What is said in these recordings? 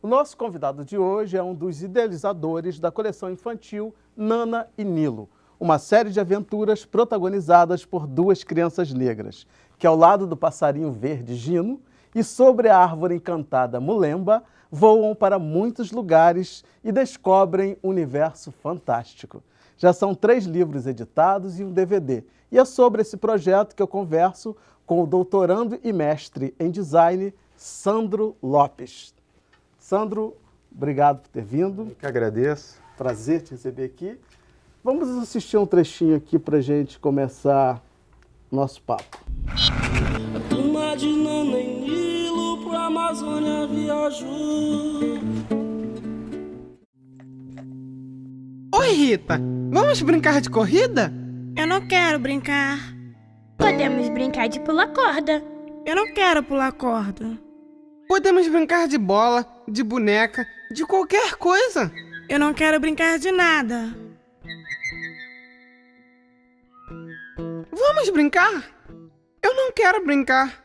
O nosso convidado de hoje é um dos idealizadores da coleção infantil Nana e Nilo, uma série de aventuras protagonizadas por duas crianças negras, que ao lado do passarinho verde Gino e sobre a árvore encantada Mulemba, voam para muitos lugares e descobrem um universo fantástico. Já são 3 livros editados e um DVD, e é sobre esse projeto que eu converso com o doutorando e mestre em design, Sandro Lopes. Sandro, obrigado por ter vindo. Eu que agradeço. Prazer te receber aqui. Vamos assistir um trechinho aqui para a gente começar nosso papo. A turma de Nana e Nilo pro Amazônia viajou. Oi, Rita. Vamos brincar de corrida? Eu não quero brincar. Podemos brincar de pular corda. Eu não quero pular corda. Podemos brincar de bola, de boneca, de qualquer coisa. Eu não quero brincar de nada. Vamos brincar? Eu não quero brincar.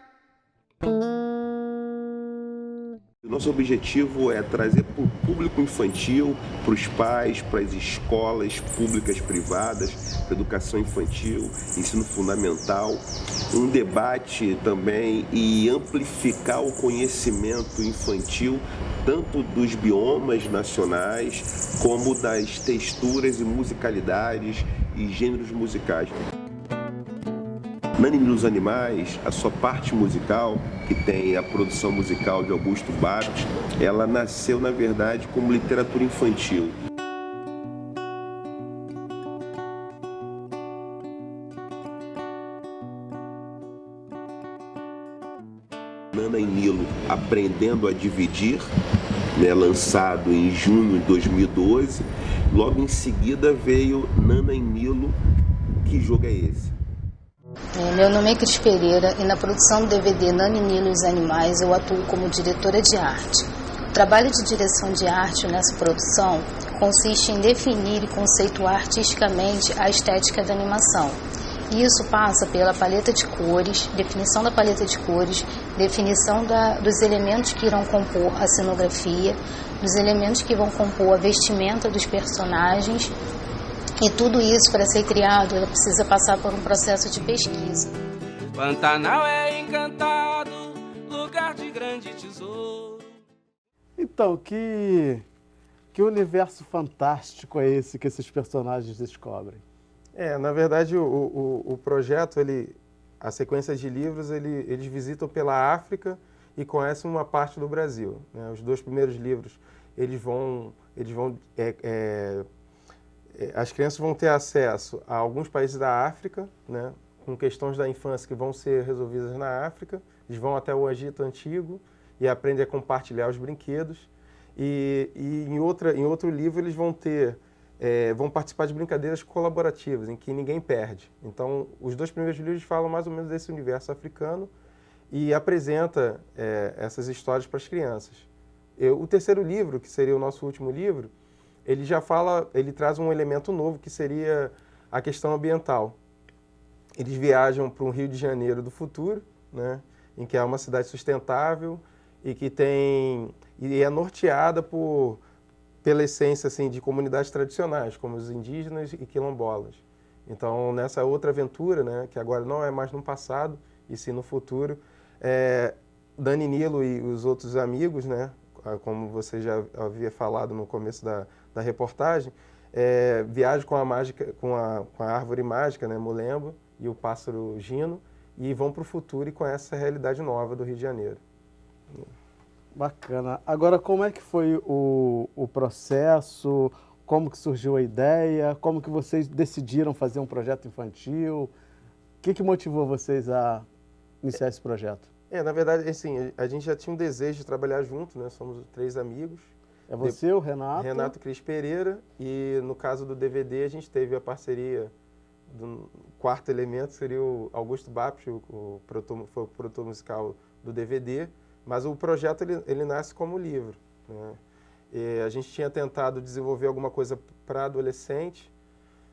Nosso objetivo é trazer para o público infantil, para os pais, para as escolas públicas, privadas, para educação infantil, ensino fundamental, um debate também e amplificar o conhecimento infantil, tanto dos biomas nacionais, como das texturas e musicalidades e gêneros musicais. Nana e Nilo os Animais, a sua parte musical, que tem a produção musical de Augusto Barros, ela nasceu, na verdade, como literatura infantil. Nana e Nilo Aprendendo a Dividir, lançado em junho de 2012. Logo em seguida veio Nana e Nilo, Que Jogo é Esse? Meu nome é Cris Pereira e na produção do DVD Nana e Nilo e os Animais eu atuo como diretora de arte. O trabalho de direção de arte nessa produção consiste em definir e conceituar artisticamente a estética da animação. E isso passa pela paleta de cores, definição da paleta de cores, definição dos elementos que irão compor a cenografia, dos elementos que vão compor a vestimenta dos personagens. E tudo isso, para ser criado, ela precisa passar por um processo de pesquisa. Pantanal é encantado, lugar de grande tesouro. Então, que universo fantástico é esse que esses personagens descobrem? Na verdade, o projeto, a sequência de livros, eles visitam pela África e conhecem uma parte do Brasil, né? Os 2 primeiros livros, as crianças vão ter acesso a alguns países da África, né, com questões da infância que vão ser resolvidas na África. Eles vão até o Egito Antigo e aprendem a compartilhar os brinquedos. E em outro livro eles vão participar de brincadeiras colaborativas, em que ninguém perde. Então, os 2 primeiros livros falam mais ou menos desse universo africano e apresenta essas histórias para as crianças. O terceiro livro, que seria o nosso último livro, ele traz um elemento novo, que seria a questão ambiental. Eles viajam para um Rio de Janeiro do futuro, né, em que é uma cidade sustentável e que é norteada pela essência assim, de comunidades tradicionais, como os indígenas e quilombolas. Então, nessa outra aventura, né, que agora não é mais no passado, e sim no futuro, Nana e Nilo e os outros amigos, né, como você já havia falado no começo da reportagem, viajam com a árvore mágica, né, Mulemba, e o pássaro Gino, e vão para o futuro e conhecem a realidade nova do Rio de Janeiro. Bacana. Agora, como é que foi o processo? Como que surgiu a ideia? Como que vocês decidiram fazer um projeto infantil? O que motivou vocês a iniciar esse projeto? Na verdade, assim, a gente já tinha um desejo de trabalhar junto, né? Somos 3 amigos. É você, o Renato? Renato Cris Pereira. E no caso do DVD, a gente teve a parceria do 4º elemento, seria o Augusto Barros, foi o produtor musical do DVD. Mas o projeto, ele nasce como livro, né? E a gente tinha tentado desenvolver alguma coisa para adolescente,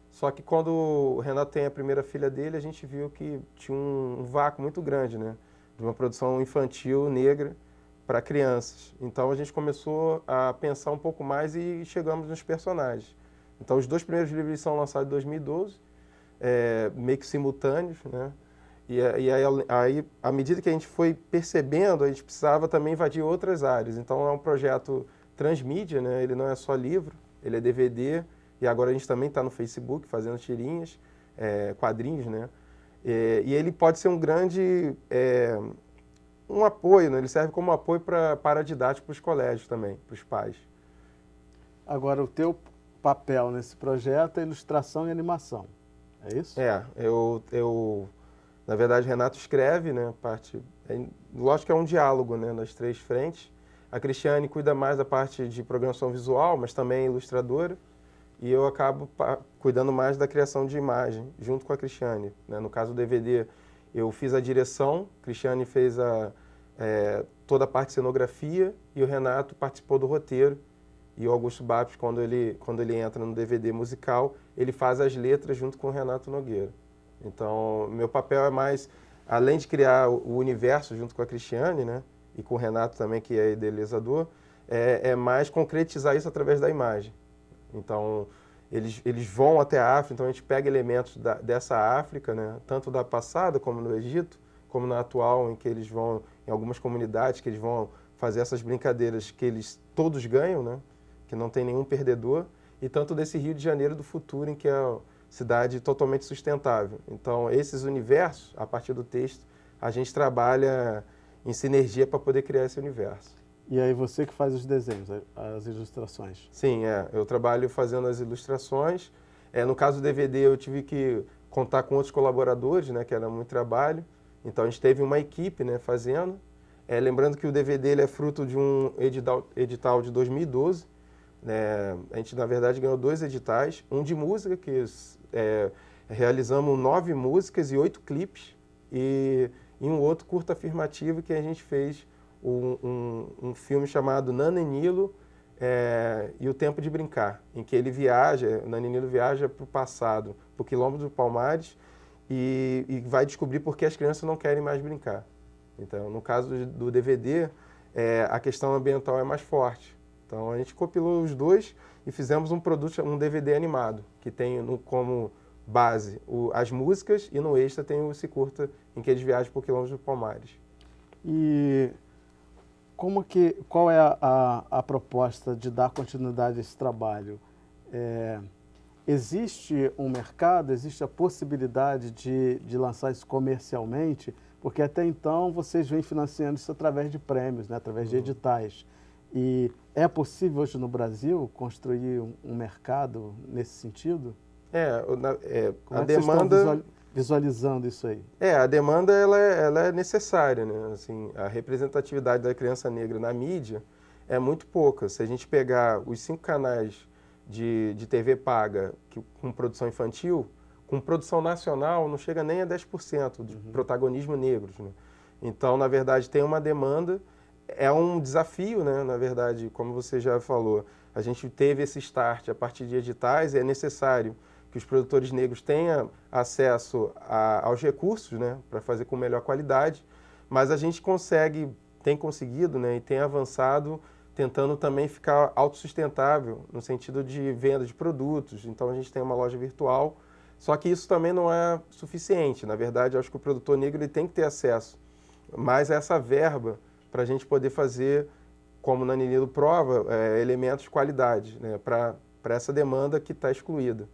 só que quando o Renato tem a primeira filha dele, a gente viu que tinha um vácuo muito grande, né? De uma produção infantil negra para crianças. Então a gente começou a pensar um pouco mais e chegamos nos personagens. Então os 2 primeiros livros são lançados em 2012, meio que simultâneos, né? E aí, à medida que a gente foi percebendo, a gente precisava também invadir outras áreas. Então é um projeto transmídia, né? Ele não é só livro, ele é DVD, e agora a gente também está no Facebook fazendo tirinhas, quadrinhos, né? E ele pode ser um grande um apoio, né? Ele serve como apoio para didático para os colégios também, para os pais. Agora, o teu papel nesse projeto é ilustração e animação, é isso? Na verdade, Renato escreve, né? Lógico que é um diálogo, né? Nas 3 frentes. A Cristiane cuida mais da parte de programação visual, mas também é ilustradora. E eu acabo cuidando mais da criação de imagem, junto com a Cristiane, né? No caso do DVD, eu fiz a direção, a Cristiane fez toda a parte de cenografia e o Renato participou do roteiro. E o Augusto Bapes, quando ele entra no DVD musical, ele faz as letras junto com o Renato Nogueira. Então, meu papel é mais, além de criar o universo junto com a Cristiane, né, e com o Renato também, que é idealizador, é mais concretizar isso através da imagem. Então, eles vão até a África, então a gente pega elementos dessa África, né, tanto da passada, como no Egito, como na atual, em que eles vão, em algumas comunidades, que eles vão fazer essas brincadeiras que eles todos ganham, né, que não tem nenhum perdedor, e tanto desse Rio de Janeiro do futuro, em que é cidade totalmente sustentável. Então, esses universos, a partir do texto, a gente trabalha em sinergia para poder criar esse universo. E aí você que faz os desenhos, as ilustrações? Sim, eu trabalho fazendo as ilustrações. No caso do DVD, eu tive que contar com outros colaboradores, né, que era muito trabalho. Então, a gente teve uma equipe, né, fazendo. Lembrando que o DVD ele é fruto de um edital de 2012. A gente, na verdade, ganhou 2 editais. Um de música, que realizamos 9 músicas e 8 clipes. E um outro curta afirmativo que a gente fez um filme chamado Nana e Nilo e o Tempo de Brincar, em que Nana e Nilo viaja para o passado, para o quilombo do Palmares, e vai descobrir por que as crianças não querem mais brincar. Então, no caso do DVD, a questão ambiental é mais forte. Então, a gente compilou os 2 e fizemos um DVD animado, que tem como base as músicas e no extra tem esse curta em que eles viajam por quilômetros do Palmares. E qual é a proposta de dar continuidade a esse trabalho? Existe um mercado, existe a possibilidade de lançar isso comercialmente? Porque até então vocês vêm financiando isso através de prêmios, né? Através de editais. E é possível hoje no Brasil construir um mercado nesse sentido? A demanda... Estão visualizando isso aí? A demanda ela é necessária, né? Assim, a representatividade da criança negra na mídia é muito pouca. Se a gente pegar os 5 canais de TV paga com produção infantil, com produção nacional não chega nem a 10% de protagonismo negros, né? Então, na verdade, tem uma demanda, é um desafio, né? Na verdade, como você já falou, a gente teve esse start a partir de editais, é necessário que os produtores negros tenham acesso aos recursos, né, para fazer com melhor qualidade, mas a gente tem conseguido, né, e tem avançado tentando também ficar autossustentável no sentido de venda de produtos. Então a gente tem uma loja virtual, só que isso também não é suficiente. Na verdade, eu acho que o produtor negro ele tem que ter acesso mais a essa verba para a gente poder fazer, como o Nana e Nilo prova, elementos de qualidade, né, para essa demanda que está excluída.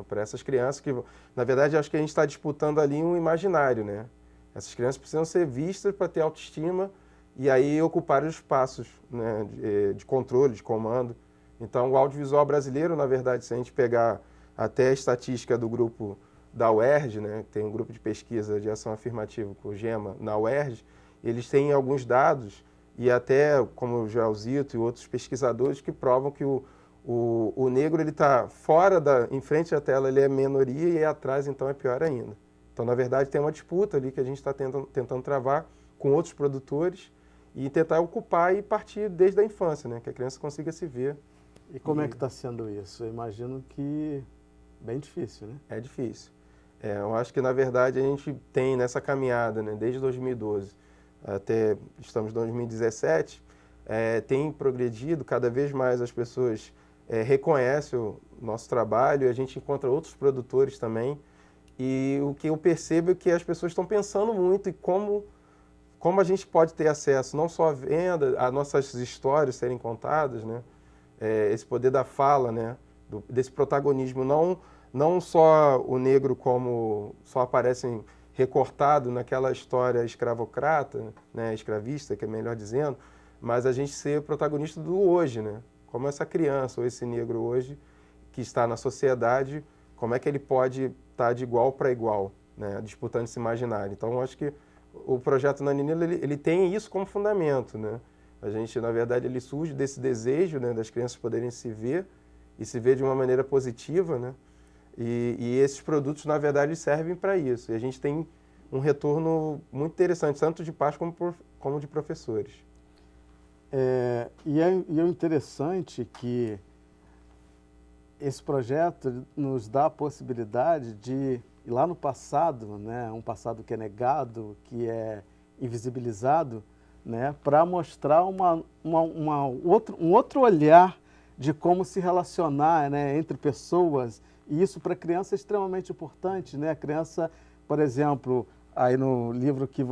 Para essas crianças que, na verdade, acho que a gente está disputando ali um imaginário, né? Essas crianças precisam ser vistas para ter autoestima e aí ocupar os espaços, né, de controle, de comando. Então, o audiovisual brasileiro, na verdade, se a gente pegar até a estatística do grupo da UERJ, né, tem um grupo de pesquisa de ação afirmativa com o GEMA na UERJ, eles têm alguns dados e até, como o Joelzito e outros pesquisadores, que provam que o negro ele está em frente à tela ele é minoria e atrás então é pior ainda. Então, na verdade, tem uma disputa ali que a gente está tentando travar com outros produtores e tentar ocupar e partir desde a infância, né? Que a criança consiga se ver. E como é que está sendo isso? Eu imagino que bem difícil, né? É difícil. Eu acho que, na verdade, a gente tem nessa caminhada, né, desde 2012, até estamos em 2017, tem progredido, cada vez mais as pessoas reconhecem o nosso trabalho, e a gente encontra outros produtores também, e o que eu percebo é que as pessoas estão pensando muito em como a gente pode ter acesso não só à venda, a nossas histórias serem contadas, né? Esse poder da fala, né? Desse protagonismo, não só o negro como só aparece recortado naquela história escravocrata, né? Escravista, que é melhor dizendo, mas a gente ser protagonista do hoje, né? Como essa criança ou esse negro hoje que está na sociedade, como é que ele pode estar de igual para igual, né? Disputando esse imaginário. Então, eu acho que o projeto Nana e Nilo, ele tem isso como fundamento, né? A gente, na verdade, ele surge desse desejo, né, das crianças poderem se ver e se ver de uma maneira positiva, né? E esses produtos, na verdade, servem para isso. E a gente tem um retorno muito interessante, tanto de pais como de professores. E é interessante que esse projeto nos dá a possibilidade de, lá no passado, né, um passado que é negado, que é invisibilizado, né, para mostrar um outro olhar de como se relacionar, né, entre pessoas. E isso para a criança é extremamente importante, né? A criança, por exemplo, aí no livro que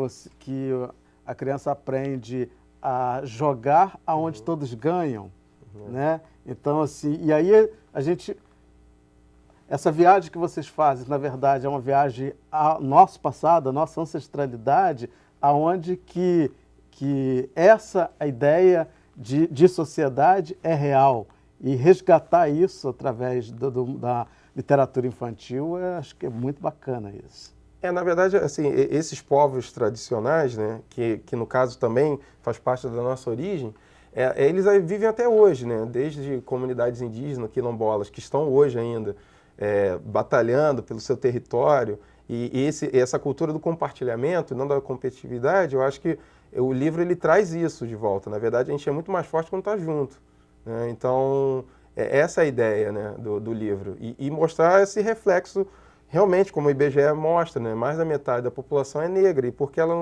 a criança aprende a jogar aonde todos ganham, né? Então, assim, e aí essa viagem que vocês fazem, na verdade, é uma viagem ao nosso passado, à nossa ancestralidade, aonde que a ideia de sociedade é real. E resgatar isso através da literatura infantil, eu acho que é muito bacana isso. Na verdade, assim, esses povos tradicionais, né, que no caso também faz parte da nossa origem, eles vivem até hoje, né, desde comunidades indígenas, quilombolas, que estão hoje ainda batalhando pelo seu território, e essa cultura do compartilhamento, não da competitividade, eu acho que o livro ele traz isso de volta. Na verdade, a gente é muito mais forte quando está junto, né? Então, essa é a ideia, né, do livro, e mostrar esse reflexo. Realmente, como o IBGE mostra, né, mais da metade da população é negra, e porque ela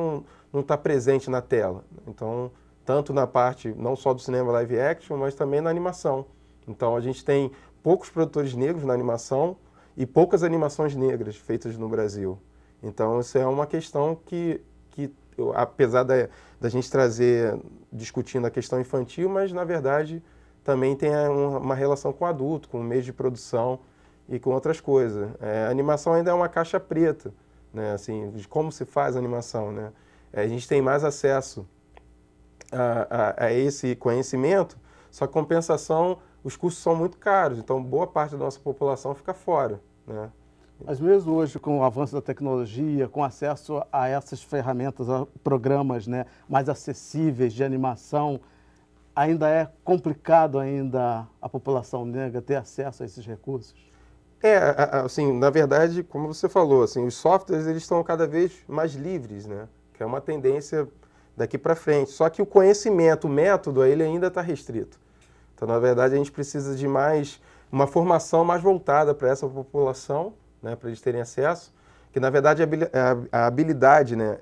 não está presente na tela. Então, tanto na parte, não só do cinema live action, mas também na animação. Então, a gente tem poucos produtores negros na animação e poucas animações negras feitas no Brasil. Então, isso é uma questão que apesar da gente trazer, discutindo a questão infantil, mas, na verdade, também tem uma relação com o adulto, com o meio de produção, e com outras coisas. A animação ainda é uma caixa preta, né, assim, de como se faz a animação, né? A gente tem mais acesso a esse conhecimento, só que, compensação, os custos são muito caros, então boa parte da nossa população fica fora, né? Mas mesmo hoje, com o avanço da tecnologia, com acesso a essas ferramentas, a programas, né, mais acessíveis de animação, ainda é complicado ainda a população negra ter acesso a esses recursos? Assim, na verdade, como você falou, assim, os softwares eles estão cada vez mais livres, né? Que é uma tendência daqui para frente. Só que o conhecimento, o método, ele ainda está restrito. Então, na verdade, a gente precisa de uma formação mais voltada para essa população, né? Para eles terem acesso. Que, na verdade, a habilidade, né?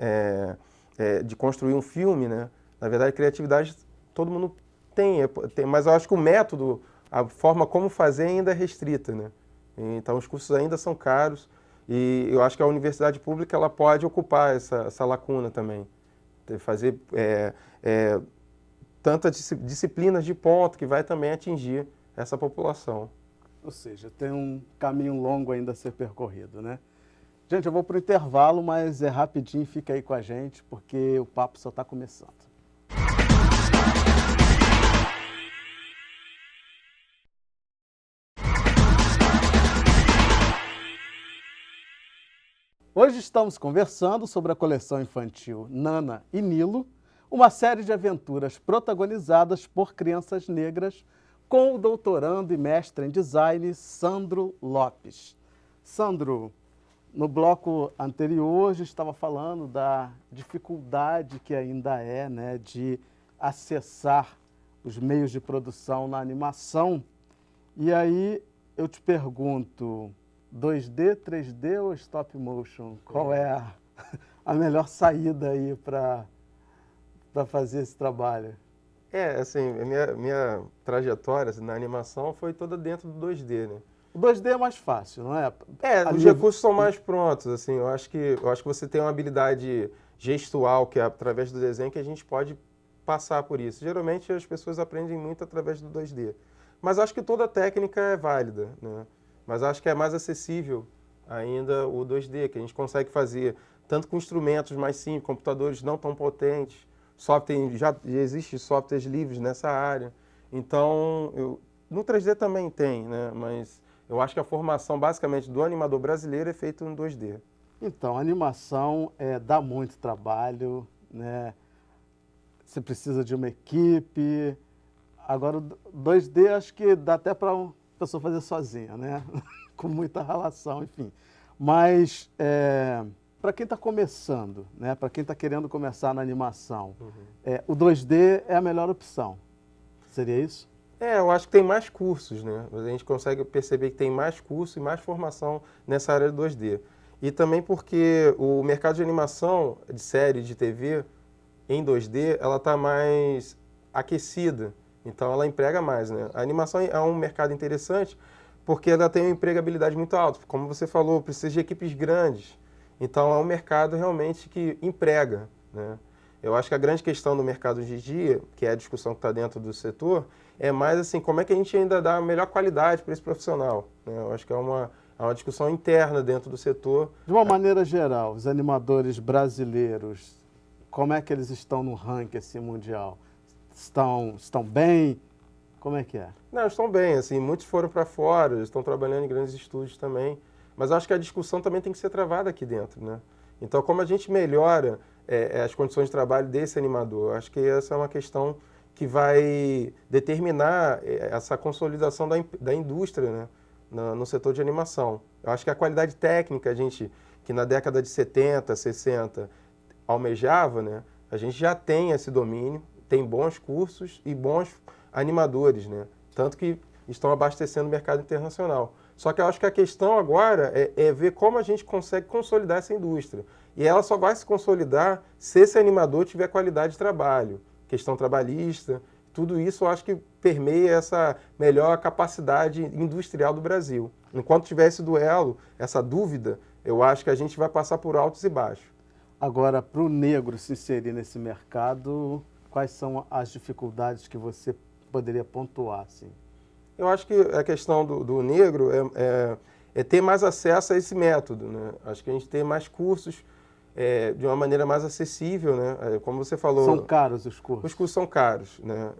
De construir um filme, né? Na verdade, a criatividade todo mundo tem, mas eu acho que o método, a forma como fazer ainda é restrita, né? Então, os cursos ainda são caros e eu acho que a universidade pública ela pode ocupar essa lacuna também. Fazer tantas disciplinas de ponto que vai também atingir essa população. Ou seja, tem um caminho longo ainda a ser percorrido, né? Gente, eu vou para o intervalo, mas é rapidinho, fica aí com a gente, porque o papo só está começando. Hoje estamos conversando sobre a coleção infantil Nana e Nilo, uma série de aventuras protagonizadas por crianças negras com o doutorando e mestre em design Sandro Lopes. Sandro, no bloco anterior a gente estava falando da dificuldade que ainda é, né, de acessar os meios de produção na animação. E aí eu te pergunto, 2D, 3D ou stop motion? Qual é a melhor saída aí para para fazer esse trabalho? Assim, a minha trajetória assim, na animação foi toda dentro do 2D, né? O 2D é mais fácil, não é? Os recursos são mais prontos, assim, eu acho que você tem uma habilidade gestual, que é através do desenho, que a gente pode passar por isso. Geralmente as pessoas aprendem muito através do 2D. Mas acho que toda técnica é válida, né? Mas acho que é mais acessível ainda o 2D, que a gente consegue fazer tanto com instrumentos mais simples, computadores não tão potentes, já existem softwares livres nessa área. Então, no 3D também tem, né? Mas eu acho que a formação basicamente do animador brasileiro é feita no 2D. Então, a animação dá muito trabalho, né? Você precisa de uma equipe. Agora, o 2D acho que dá até para uma pessoa fazer sozinha, né? Com muita relação, enfim. Mas, para quem está começando, né? Para quem está querendo começar na animação, o 2D é a melhor opção. Seria isso? Eu acho que tem mais cursos, né? A gente consegue perceber que tem mais curso e mais formação nessa área do 2D. E também porque o mercado de animação, de série, de TV, em 2D, ela está mais aquecida. Então, ela emprega mais, né? A animação é um mercado interessante porque ela tem uma empregabilidade muito alta. Como você falou, precisa de equipes grandes. Então, é um mercado realmente que emprega, né? Eu acho que a grande questão do mercado hoje em dia, que é a discussão que está dentro do setor, é mais assim, como é que a gente ainda dá a melhor qualidade para esse profissional, né? Eu acho que é uma discussão interna dentro do setor. De uma maneira geral, os animadores brasileiros, como é que eles estão no ranking assim, mundial? Estão bem? Como é que é? Não, estão bem, assim, muitos foram para fora, estão trabalhando em grandes estúdios também, mas acho que a discussão também tem que ser travada aqui dentro, né? Então, como a gente melhora as condições de trabalho desse animador, acho que essa é uma questão que vai determinar essa consolidação da indústria, né, no setor de animação. Eu acho que a qualidade técnica, que na década de 70, 60 almejava, né, a gente já tem esse domínio, tem bons cursos e bons animadores, né, tanto que estão abastecendo o mercado internacional. Só que eu acho que a questão agora é ver como a gente consegue consolidar essa indústria. E ela só vai se consolidar se esse animador tiver qualidade de trabalho, questão trabalhista, tudo isso eu acho que permeia essa melhor capacidade industrial do Brasil. Enquanto tiver esse duelo, essa dúvida, eu acho que a gente vai passar por altos e baixos. Agora, para o negro se inserir nesse mercado, quais são as dificuldades que você poderia pontuar, assim? Eu acho que a questão do negro é ter mais acesso a esse método, né? Acho que a gente tem mais cursos de uma maneira mais acessível, né? Como você falou... São caros os cursos? Os cursos são caros, né?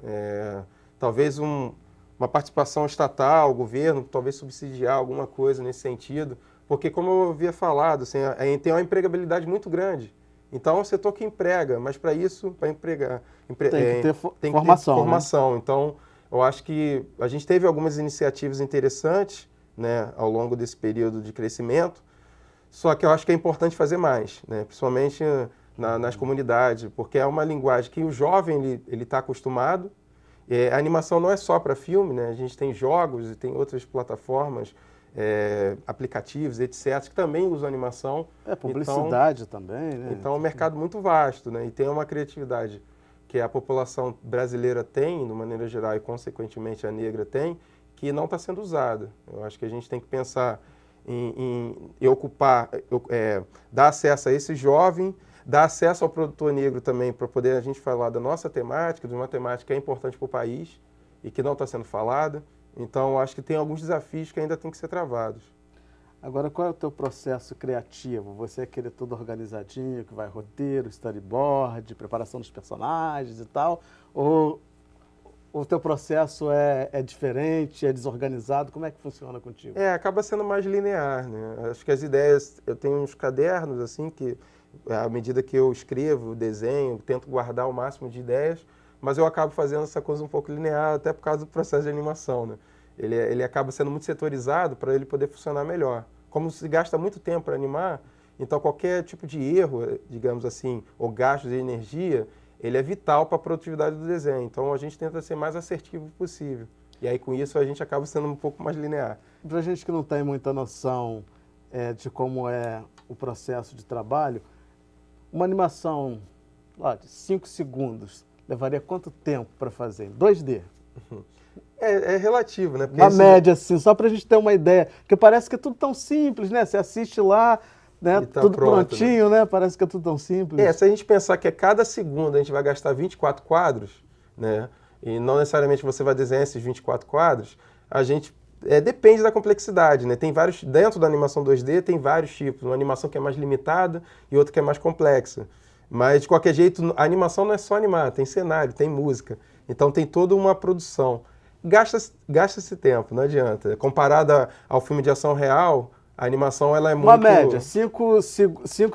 Talvez uma participação estatal, o governo, talvez subsidiar alguma coisa nesse sentido, porque como eu havia falado, assim, tem uma empregabilidade muito grande. Então, é um setor que emprega, mas para isso, para empregar... tem que ter tem formação, que ter formação, né? Então, eu acho que a gente teve algumas iniciativas interessantes, né, ao longo desse período de crescimento, só que eu acho que é importante fazer mais, né, principalmente nas comunidades, porque é uma linguagem que o jovem ele está acostumado. A animação não é só para filme, né, a gente tem jogos e tem outras plataformas, aplicativos, etc., que também usam animação. Publicidade também, né? Então é um mercado muito vasto, né, e tem uma criatividade que a população brasileira tem, de maneira geral, e consequentemente a negra tem, que não está sendo usada. Eu acho que a gente tem que pensar em ocupar, dar acesso a esse jovem, dar acesso ao produtor negro também, para poder a gente falar da nossa temática, de uma temática que é importante para o país e que não está sendo falada. Então, eu acho que tem alguns desafios que ainda têm que ser travados. Agora, qual é o teu processo criativo? Você querer tudo organizadinho, que vai roteiro, storyboard, preparação dos personagens e tal? Ou o teu processo é diferente, é desorganizado? Como é que funciona contigo? Acaba sendo mais linear, né? Acho que as ideias... Eu tenho uns cadernos, assim, que à medida que eu escrevo, desenho, tento guardar o máximo de ideias, mas eu acabo fazendo essa coisa um pouco linear, até por causa do processo de animação, né? Ele acaba sendo muito setorizado para ele poder funcionar melhor. Como se gasta muito tempo para animar, então qualquer tipo de erro, digamos assim, ou gasto de energia, ele é vital para a produtividade do desenho. Então a gente tenta ser mais assertivo possível. E aí com isso a gente acaba sendo um pouco mais linear. Para a gente que não tem muita noção de como é o processo de trabalho, uma animação lá, de 5 segundos, levaria quanto tempo para fazer? Em 2D? É relativo, né? Porque Uma média, assim, só para a gente ter uma ideia. Porque parece que é tudo tão simples, né? Você assiste lá, né? Tá Tudo pronto, prontinho, né? Parece que é tudo tão simples. Se a gente pensar que a cada segundo a gente vai gastar 24 quadros, né? E não necessariamente você vai desenhar esses 24 quadros, a gente depende da complexidade, né? Tem vários, dentro da animação 2D tem vários tipos, uma animação que é mais limitada e outra que é mais complexa. Mas de qualquer jeito, a animação não é só animar, tem cenário, tem música. Então tem toda uma produção. Gasta-se tempo, não adianta. Comparada ao filme de ação real, a animação ela é muito... Uma média, 5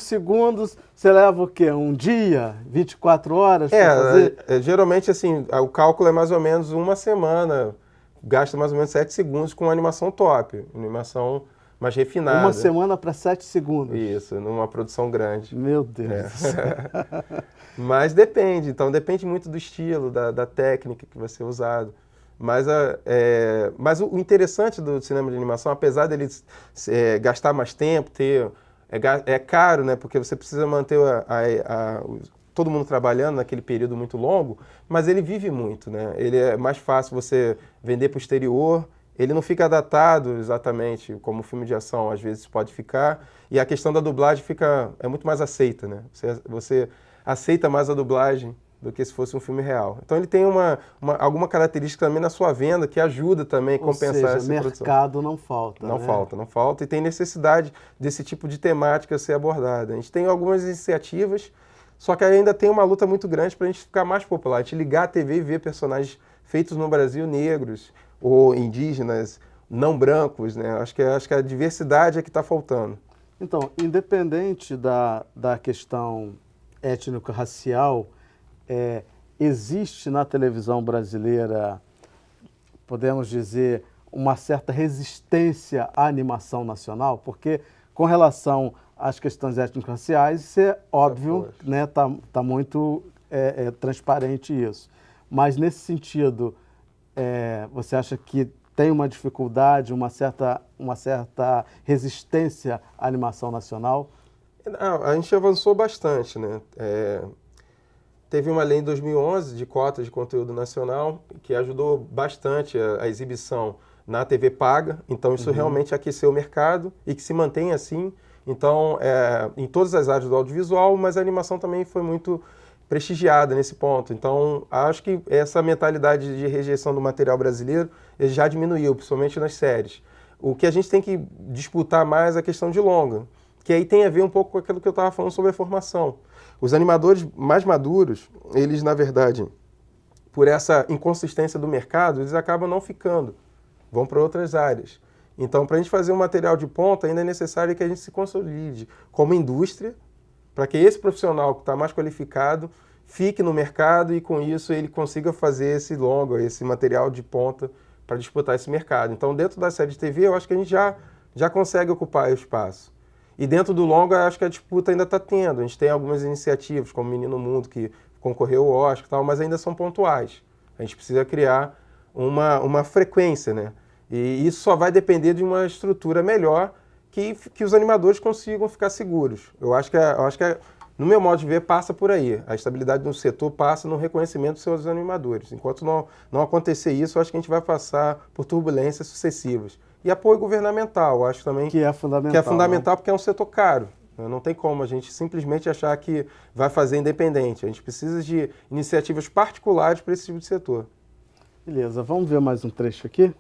segundos, você leva o quê? Um dia? 24 horas para fazer? Geralmente, assim, o cálculo é mais ou menos uma semana, gasta mais ou menos 7 segundos com uma animação top, animação mais refinada. Uma semana para 7 segundos. Isso, numa produção grande. Meu Deus. Mas depende, então depende muito do estilo, da técnica que vai ser usado. Mas o interessante do cinema de animação, apesar dele gastar mais tempo, é caro, né? Porque você precisa manter todo mundo trabalhando naquele período muito longo, mas ele vive muito, né? Ele é mais fácil você vender para o exterior, ele não fica datado exatamente como o filme de ação às vezes pode ficar, e a questão da dublagem é muito mais aceita, né? Você aceita mais a dublagem do que se fosse um filme real. Então ele tem alguma característica também na sua venda que ajuda também a compensar essa produção. Mercado não falta. Não falta. E tem necessidade desse tipo de temática ser abordada. A gente tem algumas iniciativas, só que ainda tem uma luta muito grande para a gente ficar mais popular. A gente ligar a TV e ver personagens feitos no Brasil negros ou indígenas, não brancos, né? Acho que a diversidade é que está faltando. Então, independente da questão étnico-racial, existe na televisão brasileira, podemos dizer, uma certa resistência à animação nacional, porque com relação às questões étnico-raciais, isso é óbvio, né? Tá muito transparente isso. Mas nesse sentido, você acha que tem uma dificuldade, uma certa resistência à animação nacional? Não, a gente avançou bastante, né? Teve uma lei em 2011 de cotas de conteúdo nacional que ajudou bastante a exibição na TV paga. Então, isso realmente aqueceu o mercado e que se mantém assim. Então, em todas as áreas do audiovisual, mas a animação também foi muito prestigiada nesse ponto. Então, acho que essa mentalidade de rejeição do material brasileiro já diminuiu, principalmente nas séries. O que a gente tem que disputar mais é a questão de longa, que aí tem a ver um pouco com aquilo que eu estava falando sobre a formação. Os animadores mais maduros, eles, na verdade, por essa inconsistência do mercado, eles acabam não ficando, vão para outras áreas. Então, para a gente fazer um material de ponta, ainda é necessário que a gente se consolide como indústria, para que esse profissional que está mais qualificado fique no mercado e, com isso, ele consiga fazer esse longa, esse material de ponta para disputar esse mercado. Então, dentro da série de TV, eu acho que a gente já consegue ocupar o espaço. E dentro do longa, acho que a disputa ainda está tendo. A gente tem algumas iniciativas, como Menino Mundo, que concorreu ao Oscar e tal, mas ainda são pontuais. A gente precisa criar uma frequência, né? E isso só vai depender de uma estrutura melhor que os animadores consigam ficar seguros. Eu acho que, no meu modo de ver, passa por aí. A estabilidade do setor passa no reconhecimento dos seus animadores. Enquanto não acontecer isso, eu acho que a gente vai passar por turbulências sucessivas. E apoio governamental, eu acho também que é fundamental, né? Porque é um setor caro. Não tem como a gente simplesmente achar que vai fazer independente. A gente precisa de iniciativas particulares para esse tipo de setor. Beleza, vamos ver mais um trecho aqui?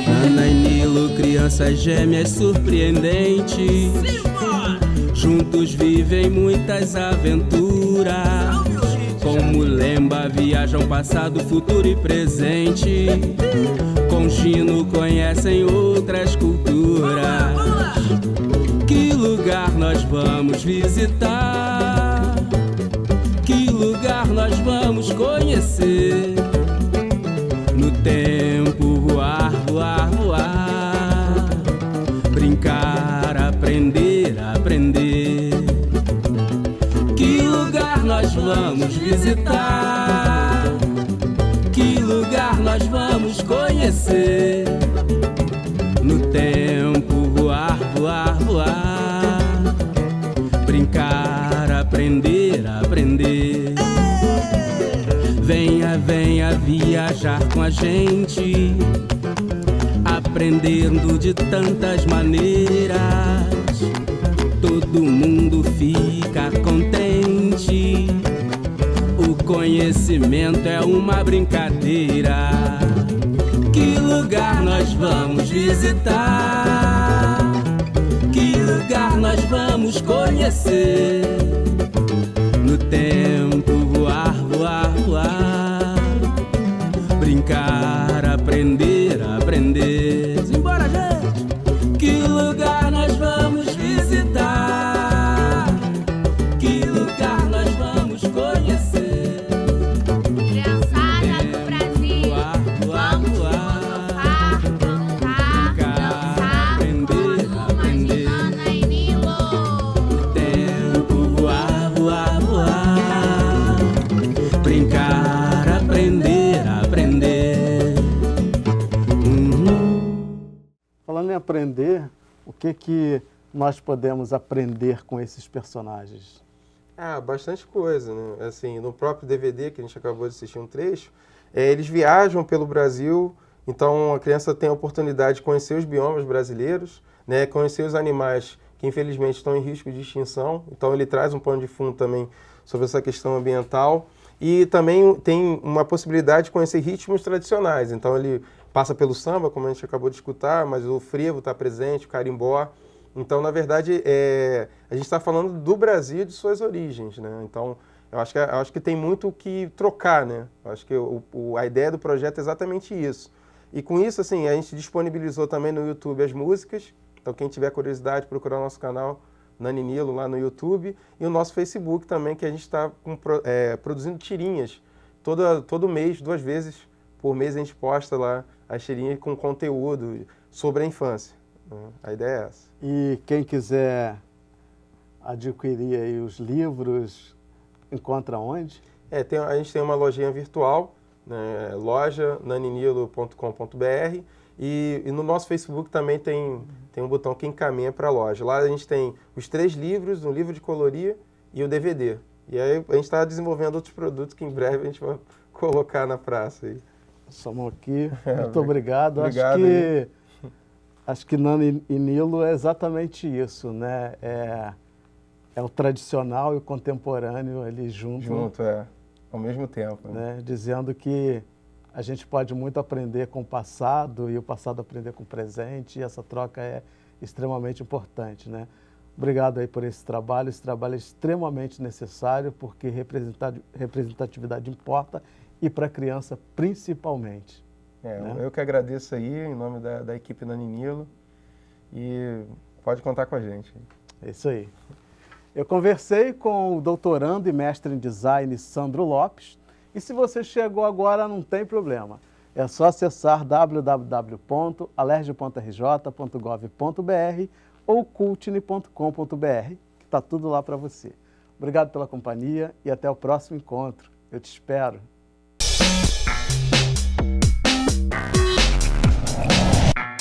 Nana e Nilo, crianças gêmeas surpreendentes, juntos vivem muitas aventuras. Como Lemba viajam passado, futuro e presente. Com Gino conhecem outras culturas. Que lugar nós vamos visitar? Que lugar nós vamos conhecer? No tempo voar, voar, voar. Brincar, aprender, aprender. Que lugar nós vamos visitar? Que lugar nós vamos conhecer? No tempo voar, voar, voar. Brincar viajar com a gente, aprendendo de tantas maneiras. Todo mundo fica contente. O conhecimento é uma brincadeira. Que lugar nós vamos visitar? Que lugar nós vamos conhecer? No tempo voar, voar, voar. Brincar, aprender, aprender. Simbora, gente! Que lugar nós vamos visitar? Que lugar nós vamos conhecer? Criançada do Brasil, vamos filosofar, cantar, dançar, como de Nana e Nilo. Tempo voar, voar, voar. Brincar, aprender, aprender. Falando em aprender, o que nós podemos aprender com esses personagens? Bastante coisa, né? Assim, no próprio DVD, que a gente acabou de assistir um trecho, eles viajam pelo Brasil, então a criança tem a oportunidade de conhecer os biomas brasileiros, né? Conhecer os animais que infelizmente estão em risco de extinção, então ele traz um pano de fundo também sobre essa questão ambiental, e também tem uma possibilidade de conhecer ritmos tradicionais, então ele passa pelo samba, como a gente acabou de escutar, mas o frevo está presente, o carimbó. Então, na verdade, a gente está falando do Brasil e de suas origens, né? Então, eu acho que tem muito o que trocar, né? Eu acho que a ideia do projeto é exatamente isso. E com isso, assim, a gente disponibilizou também no YouTube as músicas. Então, quem tiver curiosidade, procurar o nosso canal Nana e Nilo lá no YouTube. E o nosso Facebook também, que a gente está produzindo tirinhas. Todo mês, 2 vezes por mês, a gente posta lá as tirinhas com conteúdo sobre a infância. A ideia é essa. E quem quiser adquirir aí os livros, encontra onde? A gente tem uma lojinha virtual, né, loja.naninilo.com.br, e no nosso Facebook também tem um botão que encaminha para a loja. Lá a gente tem os 3 livros, um livro de colorir e o DVD. E aí a gente está desenvolvendo outros produtos que em breve a gente vai colocar na praça aí. Somos aqui. Muito obrigado. Obrigado. Acho que Nana e Nilo é exatamente isso, né? É o tradicional e o contemporâneo ali junto. Ao mesmo tempo. Né? Dizendo que a gente pode muito aprender com o passado e o passado aprender com o presente, e essa troca é extremamente importante, né? Obrigado aí por esse trabalho é extremamente necessário, porque representatividade importa, e para a criança principalmente. Né? Eu que agradeço aí, em nome da equipe Nana e Nilo, e pode contar com a gente. É isso aí. Eu conversei com o doutorando e mestre em design Sandro Lopes, e se você chegou agora, não tem problema. É só acessar www.alerj.rj.gov.br ou cultine.com.br, que está tudo lá para você. Obrigado pela companhia e até o próximo encontro. Eu te espero.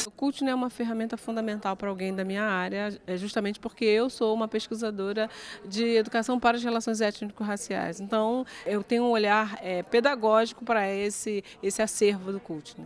O Cultine é uma ferramenta fundamental para alguém da minha área, justamente porque eu sou uma pesquisadora de educação para as relações étnico-raciais. Então, eu tenho um olhar pedagógico para esse acervo do Cultine.